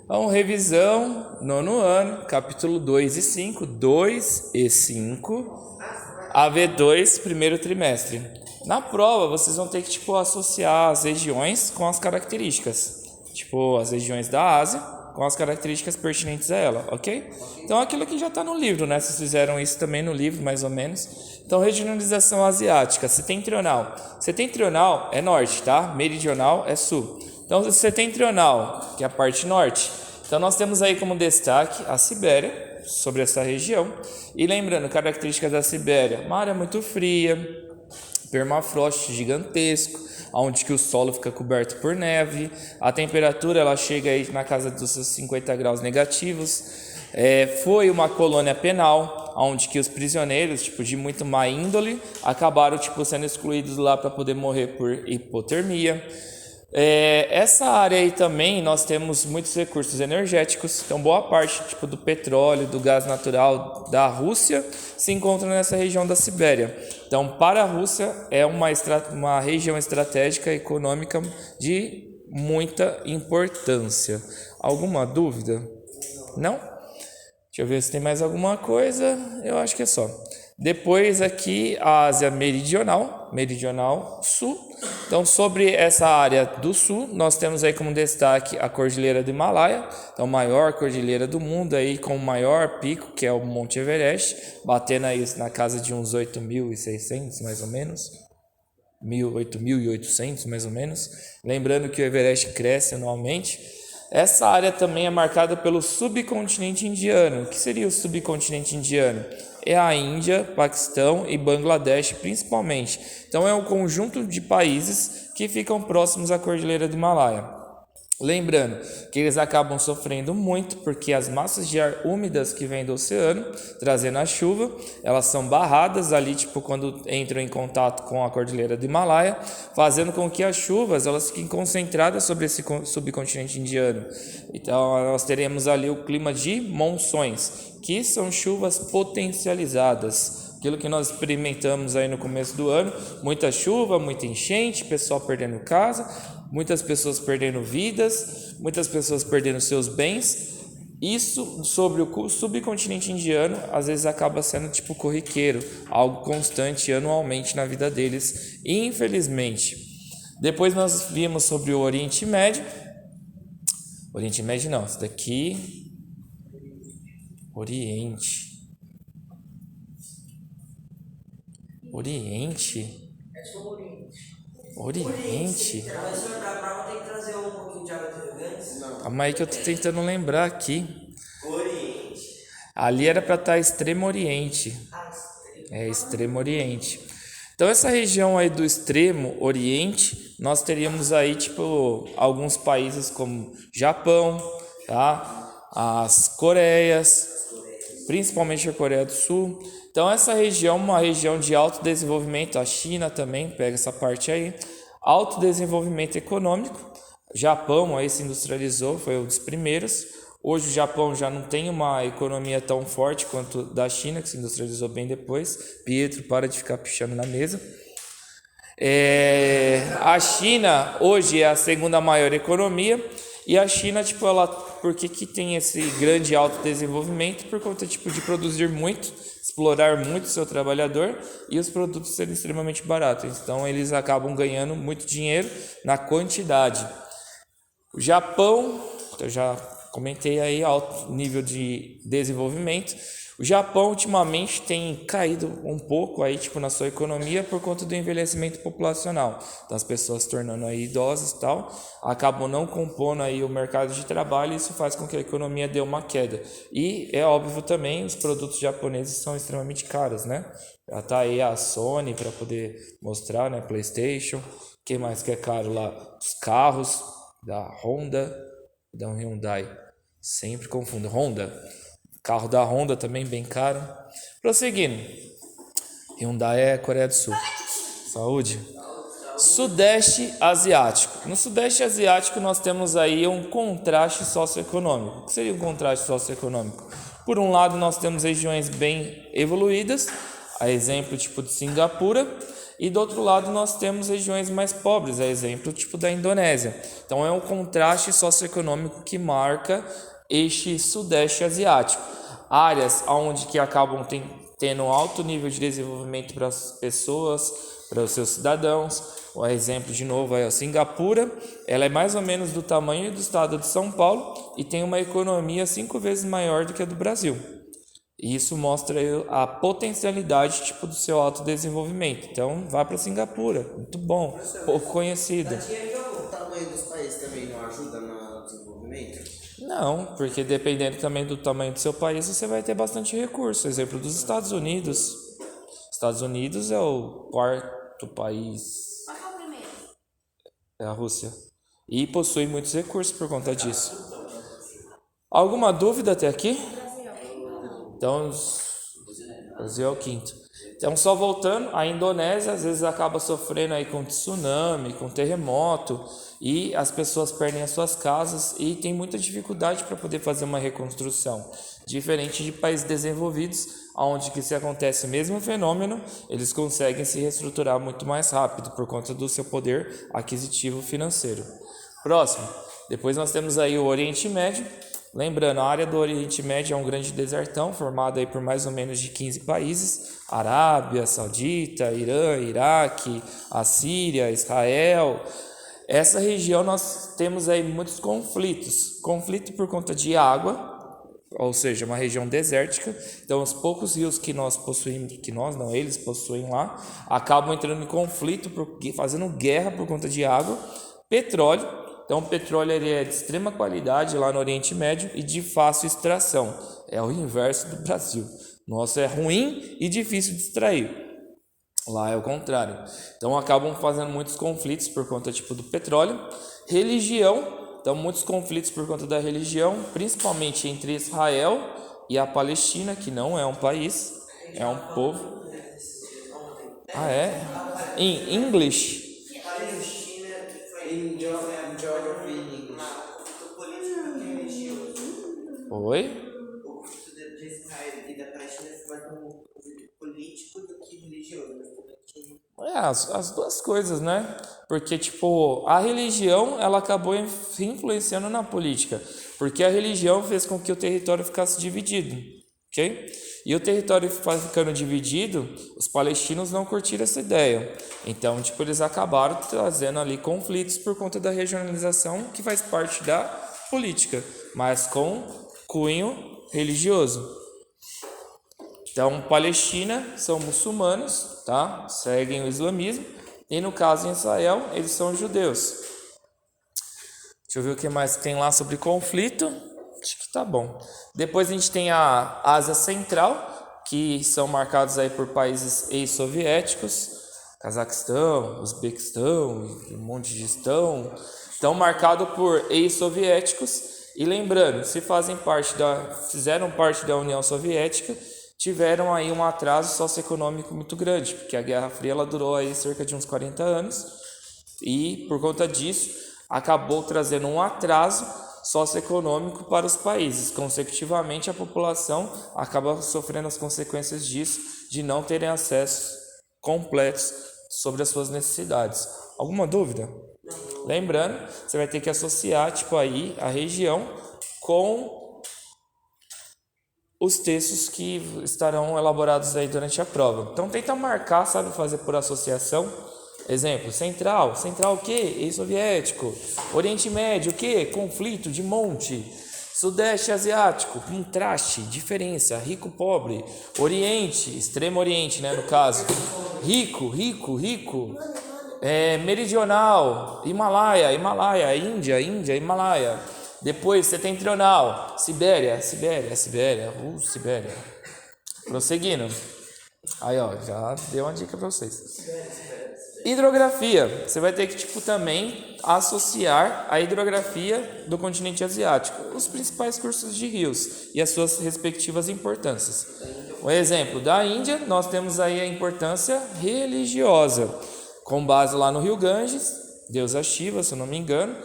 Então, revisão, nono ano, capítulo 2 e 5, 2 e 5, AV2, primeiro trimestre. Na prova, vocês vão ter que, associar as regiões com as características. As regiões da Ásia com as características pertinentes a ela, ok? Então, aquilo que já está no livro, né? Vocês fizeram isso também no livro, mais ou menos. Então, regionalização asiática, setentrional. Setentrional é norte, tá? Meridional é sul. Então, setentrional, que é a parte norte. Então, nós temos aí como destaque a Sibéria, sobre essa região. E lembrando, características da Sibéria, uma área muito fria, permafrost gigantesco, onde que o solo fica coberto por neve, a temperatura ela chega aí na casa dos 50 graus negativos. Foi uma colônia penal, onde que os prisioneiros, de muito má índole, acabaram sendo excluídos lá para poder morrer por hipotermia. Essa área aí também nós temos muitos recursos energéticos, então boa parte do petróleo, do gás natural da Rússia se encontra nessa região da Sibéria. Então, para a Rússia é uma região estratégica econômica de muita importância. Alguma dúvida? Não? Deixa eu ver se tem mais alguma coisa. Eu acho que é só. Depois aqui a Ásia Meridional Sul. Então, sobre essa área do sul, nós temos aí como destaque a Cordilheira do Himalaia, então maior cordilheira do mundo aí com o maior pico, que é o Monte Everest, batendo aí na casa de uns 8.600 mais ou menos, 8.800 mais ou menos. Lembrando que o Everest cresce anualmente. Essa área também é marcada pelo subcontinente indiano. O que seria o subcontinente indiano? É a Índia, Paquistão e Bangladesh principalmente. Então é um conjunto de países que ficam próximos à Cordilheira do Himalaia. Lembrando que eles acabam sofrendo muito porque as massas de ar úmidas que vêm do oceano, trazendo a chuva, elas são barradas ali, quando entram em contato com a Cordilheira do Himalaia, fazendo com que as chuvas elas fiquem concentradas sobre esse subcontinente indiano. Então, nós teremos ali o clima de monções, que são chuvas potencializadas. Aquilo que nós experimentamos aí no começo do ano, muita chuva, muita enchente, pessoal perdendo casa, muitas pessoas perdendo vidas, muitas pessoas perdendo seus bens. Isso sobre o subcontinente indiano, às vezes acaba sendo corriqueiro, algo constante anualmente na vida deles, infelizmente. Depois nós vimos sobre o Oriente Médio. Oriente Médio não, isso daqui... Oriente. Mas pra prova tem que trazer um pouquinho de água de antes? Não. Calma aí que eu tô tentando lembrar aqui. Oriente. Ali era para estar Extremo Oriente. Extremo Oriente. Então essa região aí do Extremo Oriente, nós teríamos aí alguns países como Japão, tá? As Coreias, principalmente a Coreia do Sul. Então essa região é uma região de alto desenvolvimento, a China também pega essa parte aí, alto desenvolvimento econômico. O Japão aí se industrializou, foi um dos primeiros. Hoje o Japão já não tem uma economia tão forte quanto da China, que se industrializou bem depois. Pietro, para de ficar pichando na mesa. A China hoje é a segunda maior economia. E a China, por que tem esse grande alto desenvolvimento? Por conta, de produzir muito, explorar muito o seu trabalhador e os produtos serem extremamente baratos. Então, eles acabam ganhando muito dinheiro na quantidade. O Japão, eu já comentei aí, alto nível de desenvolvimento. O Japão, ultimamente, tem caído um pouco aí, na sua economia por conta do envelhecimento populacional. Então, as pessoas se tornando aí idosas e tal, acabam não compondo aí o mercado de trabalho e isso faz com que a economia dê uma queda. E é óbvio também, os produtos japoneses são extremamente caros, né? Já tá aí a Sony para poder mostrar, né? PlayStation. O que mais que é caro lá? Os carros da Honda, da Hyundai. Sempre confundo. Honda. Carro da Honda também bem caro. Prosseguindo. Hyundai é Coreia do Sul. Saúde. Sudeste Asiático. No Sudeste Asiático nós temos aí um contraste socioeconômico. O que seria um contraste socioeconômico? Por um lado nós temos regiões bem evoluídas, a exemplo de Singapura, E do outro lado nós temos regiões mais pobres, a exemplo tipo da Indonésia. Então é um contraste socioeconômico que marca este sudeste asiático. Áreas onde que acabam tendo um alto nível de desenvolvimento para as pessoas, para os seus cidadãos. O exemplo de novo é a Singapura, ela é mais ou menos do tamanho do estado de São Paulo e tem uma economia 5 vezes maior do que a do Brasil. E isso mostra a potencialidade tipo do seu autodesenvolvimento. Então, vá para Singapura, muito bom, pouco conhecido. O tamanho dos países também não ajuda no desenvolvimento? Não, porque dependendo também do tamanho do seu país, você vai ter bastante recurso. Exemplo dos Estados Unidos. Estados Unidos é o quarto país. Qual é o primeiro? É a Rússia. E possui muitos recursos por conta disso. Alguma dúvida até aqui? Então, o Brasil é o quinto. Então, só voltando, a Indonésia às vezes acaba sofrendo aí com tsunami, com terremoto, e as pessoas perdem as suas casas e tem muita dificuldade para poder fazer uma reconstrução. Diferente de países desenvolvidos, onde que se acontece o mesmo fenômeno, eles conseguem se reestruturar muito mais rápido por conta do seu poder aquisitivo financeiro. Próximo, depois nós temos aí o Oriente Médio. Lembrando, a área do Oriente Médio é um grande desertão formado aí por mais ou menos de 15 países: Arábia Saudita, Irã, Iraque, a Síria, Israel. Essa região nós temos aí muitos conflitos. Conflito por conta de água, ou seja, uma região desértica. Então, os poucos rios que nós possuímos, que nós não, eles possuem lá, acabam entrando em conflito, fazendo guerra por conta de água. Petróleo. Então, o petróleo ele é de extrema qualidade lá no Oriente Médio e de fácil extração. É o inverso do Brasil. Nosso é ruim e difícil de extrair. Lá é o contrário. Então, acabam fazendo muitos conflitos por conta tipo do petróleo. Religião. Então, muitos conflitos por conta da religião, principalmente entre Israel e a Palestina, que não é um país, é um povo. Ah, é? Em English. Em geography em inglês. Oi? O conflito de Israel e da Palestina foi mais um conflito político do que religioso. É, as duas coisas, né? Porque, tipo, a religião, ela acabou influenciando na política. Porque a religião fez com que o território ficasse dividido, ok? E o território ficando dividido, os palestinos não curtiram essa ideia. Então, tipo, eles acabaram trazendo ali conflitos por conta da regionalização, que faz parte da política, mas com cunho religioso. Então, Palestina são muçulmanos, tá? Seguem o islamismo. E no caso em Israel, eles são judeus. Deixa eu ver o que mais tem lá sobre conflito. Acho que tá bom. Depois a gente tem a Ásia Central, que são marcados aí por países ex-soviéticos, Cazaquistão, Uzbequistão, um monte de estão marcados por ex-soviéticos. E lembrando, se fizeram parte da União Soviética, tiveram aí um atraso socioeconômico muito grande, porque a Guerra Fria ela durou aí cerca de uns 40 anos e por conta disso acabou trazendo um atraso socioeconômico para os países. Consecutivamente, a população acaba sofrendo as consequências disso, de não terem acesso completos sobre as suas necessidades. Alguma dúvida? Lembrando, você vai ter que associar tipo aí a região com os textos que estarão elaborados aí durante a prova. Então tenta marcar, sabe, fazer por associação. Exemplo, Central o quê? Ex-soviético. Oriente Médio, o quê? Conflito de monte. Sudeste Asiático, contraste, diferença, rico, pobre. Oriente, Extremo Oriente, né, no caso. Rico. Meridional, Himalaia, Índia, Himalaia. Depois, setentrional, Sibéria. Prosseguindo. Aí, ó, já deu uma dica para vocês. Hidrografia. Você vai ter que, tipo, também associar a hidrografia do continente asiático, os principais cursos de rios e as suas respectivas importâncias. Um exemplo, da Índia, nós temos aí a importância religiosa, com base lá no rio Ganges, deusa Shiva, se eu não me engano,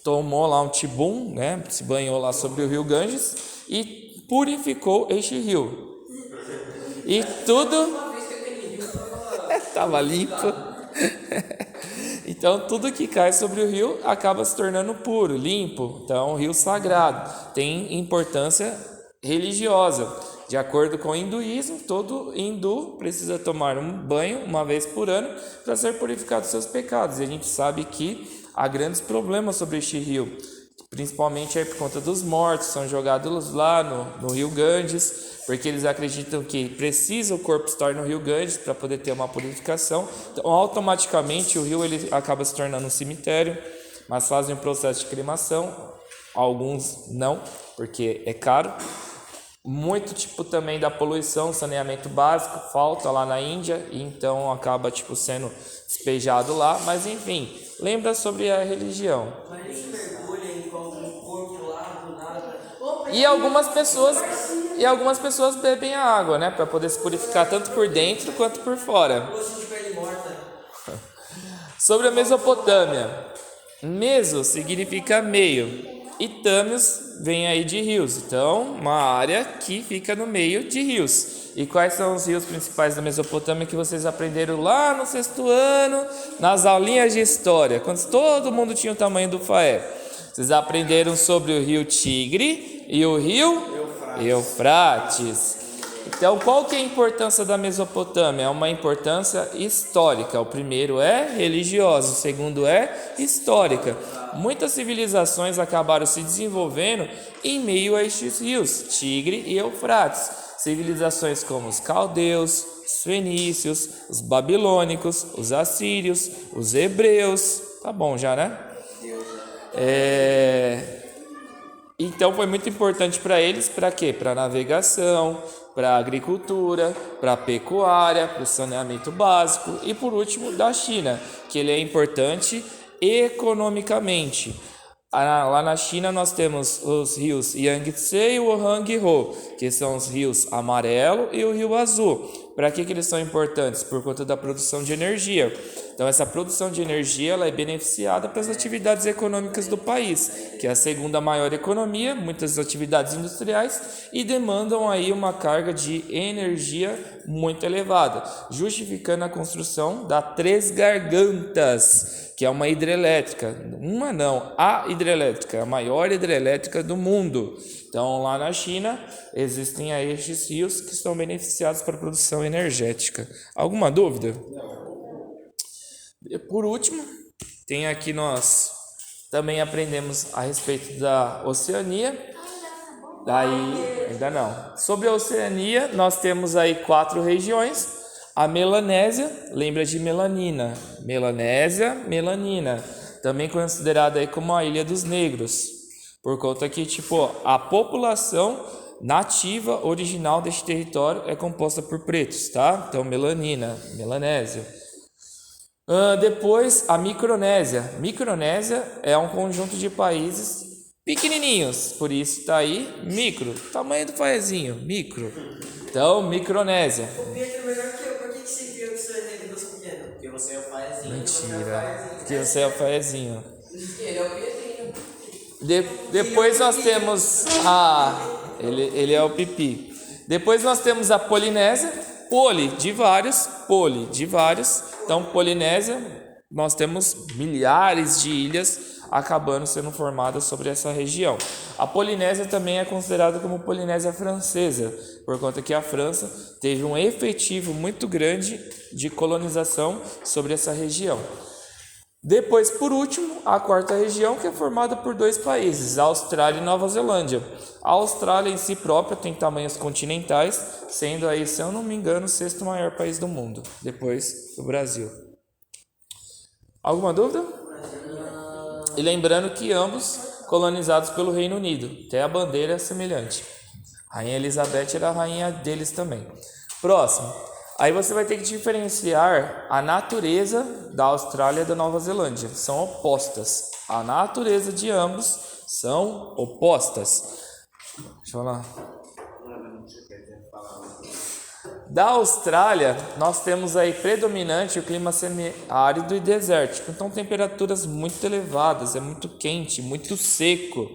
tomou lá um tibum, né, se banhou lá sobre o rio Ganges e purificou este rio. E tudo... Estava limpo. Então, tudo que cai sobre o rio acaba se tornando puro, limpo. Então, rio sagrado tem importância religiosa. De acordo com o hinduísmo, todo hindu precisa tomar um banho uma vez por ano para ser purificado dos seus pecados. E a gente sabe que há grandes problemas sobre este rio, principalmente aí por conta dos mortos, são jogados lá no rio Ganges, porque eles acreditam que precisa o corpo estar no rio Ganges para poder ter uma purificação. Então, automaticamente, o rio ele acaba se tornando um cemitério, mas fazem o processo de cremação. Alguns não, porque é caro. Muito tipo também da poluição, saneamento básico, falta lá na Índia, e então acaba tipo sendo despejado lá, mas enfim, lembra sobre a religião. E algumas pessoas bebem a água, né, para poder se purificar tanto por dentro quanto por fora. Sobre a Mesopotâmia. Meso significa meio. E Tâmios vem aí de rios, então uma área que fica no meio de rios. E quais são os rios principais da Mesopotâmia que vocês aprenderam lá no 6º ano, nas aulinhas de história, quando todo mundo tinha o tamanho do Faé? Vocês aprenderam sobre o rio Tigre e o rio Eufrates. Então, qual que é a importância da Mesopotâmia? É uma importância histórica. O primeiro é religiosa, o segundo é histórica. Muitas civilizações acabaram se desenvolvendo em meio a estes rios, Tigre e Eufrates. Civilizações como os caldeus, os fenícios, os babilônicos, os assírios, os hebreus. Tá bom já, né? Então foi muito importante para eles, para quê? Para navegação, para agricultura, para pecuária, para o saneamento básico e por último da China, que ele é importante economicamente. Lá na China nós temos os rios Yangtze e o Yangtze, que são os rios amarelo e o rio azul. Para que eles são importantes? Por conta da produção de energia. Então essa produção de energia ela é beneficiada para as atividades econômicas do país, que é a segunda maior economia, muitas atividades industriais e demandam aí uma carga de energia muito elevada, justificando a construção da Três Gargantas, que é uma hidrelétrica, a hidrelétrica, a maior hidrelétrica do mundo. Então lá na China existem aí estes rios que são beneficiados para a produção energética. Alguma dúvida? Por último, tem aqui nós também aprendemos a respeito da Oceania. Ainda não. Sobre a Oceania, nós temos aí 4 regiões. A Melanésia, lembra de melanina. Melanésia, melanina. Também considerada aí como a Ilha dos Negros. Por conta que, a população nativa original deste território é composta por pretos, tá? Então, Melanésia. Depois, a Micronésia. Micronésia é um conjunto de países pequenininhos, por isso está aí micro, tamanho do faezinho, micro. Então, Micronésia. O Pedro é melhor que eu, por que você viu que você é negro e eu pequeno? Porque você é o faezinho. Mentira, porque você é o faezinho. Ele é o Pedrinho. Depois nós temos ele é o pipi. Depois nós temos a Polinésia, poli de vários. Então, Polinésia, nós temos milhares de ilhas acabando sendo formadas sobre essa região. A Polinésia também é considerada como Polinésia Francesa, por conta que a França teve um efetivo muito grande de colonização sobre essa região. Depois, por último, a 4ª região, que é formada por 2 países, Austrália e Nova Zelândia. A Austrália em si própria tem tamanhos continentais, sendo aí, se eu não me engano, o 6º maior país do mundo, depois do Brasil. Alguma dúvida? E lembrando que ambos colonizados pelo Reino Unido, até a bandeira é semelhante. A Rainha Elizabeth era a rainha deles também. Próximo. Aí você vai ter que diferenciar a natureza da Austrália e da Nova Zelândia. São opostas. A natureza de ambos são opostas. Deixa eu falar. Da Austrália, nós temos aí predominante o clima semiárido e desértico. Então, temperaturas muito elevadas, é muito quente, muito seco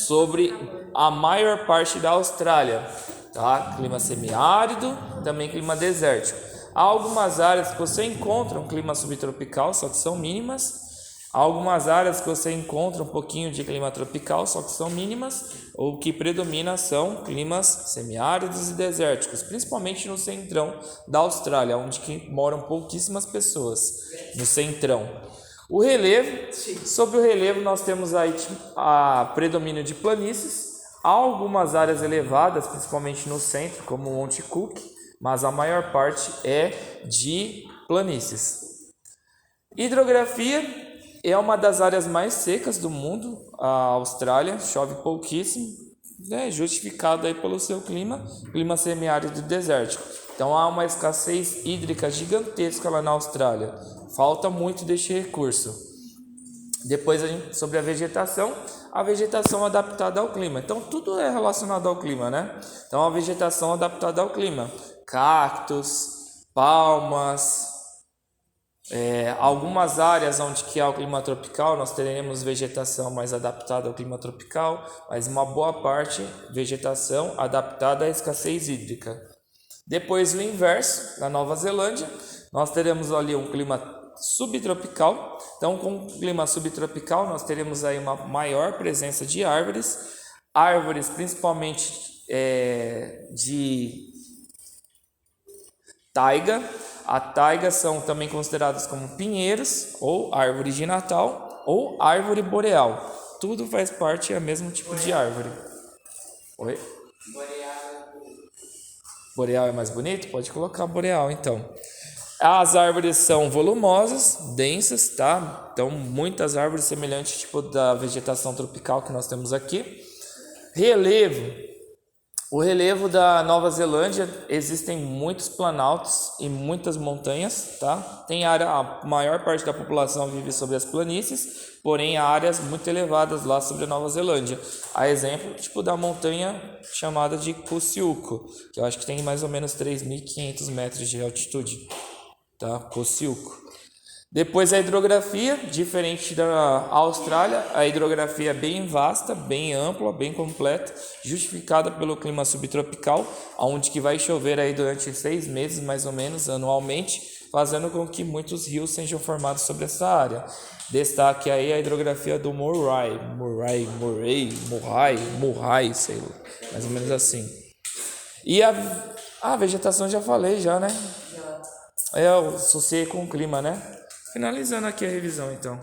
sobre a maior parte da Austrália. Tá? Clima semiárido, também clima desértico. Há algumas áreas que você encontra um clima subtropical, só que são mínimas. Há algumas áreas que você encontra um pouquinho de clima tropical, só que são mínimas. O que predomina são climas semiáridos e desérticos, principalmente no centrão da Austrália, onde que moram pouquíssimas pessoas, no centrão. O relevo, sobre o relevo nós temos aí a predomínio de planícies. Há algumas áreas elevadas, principalmente no centro, como o Monte Cook, mas a maior parte é de planícies. Hidrografia é uma das áreas mais secas do mundo, a Austrália, chove pouquíssimo, justificado aí pelo seu clima semiárido e desértico. Então há uma escassez hídrica gigantesca lá na Austrália, falta muito deste recurso. Depois sobre a vegetação adaptada ao clima. Então tudo é relacionado ao clima, né? Então a vegetação adaptada ao clima, cactos, palmas. Algumas áreas onde que há o clima tropical, nós teremos vegetação mais adaptada ao clima tropical, mas uma boa parte vegetação adaptada à escassez hídrica. Depois o inverso, na Nova Zelândia, nós teremos ali um clima subtropical. Então, com o clima subtropical, nós teremos aí uma maior presença de árvores principalmente de taiga. A taiga são também consideradas como pinheiros, ou árvore de Natal, ou árvore boreal. Tudo faz parte do mesmo tipo de árvore. Oi? Boreal é mais bonito? Pode colocar boreal, então. As árvores são volumosas, densas, tá? Então, muitas árvores semelhantes tipo da vegetação tropical que nós temos aqui. Relevo. O relevo da Nova Zelândia, existem muitos planaltos e muitas montanhas, tá? A maior parte da população vive sobre as planícies, porém há áreas muito elevadas lá sobre a Nova Zelândia. Há exemplo tipo da montanha chamada de Kosciuszko, que eu acho que tem mais ou menos 3.500 metros de altitude, tá? Kosciuszko. Depois a hidrografia, diferente da Austrália, a hidrografia é bem vasta, bem ampla, bem completa, justificada pelo clima subtropical, onde que vai chover aí durante 6 meses, mais ou menos, anualmente, fazendo com que muitos rios sejam formados sobre essa área. Destaque aí a hidrografia do Murray, sei lá, mais ou menos assim. E a vegetação já falei já, né? Eu associei com o clima, né? Finalizando aqui a revisão, então.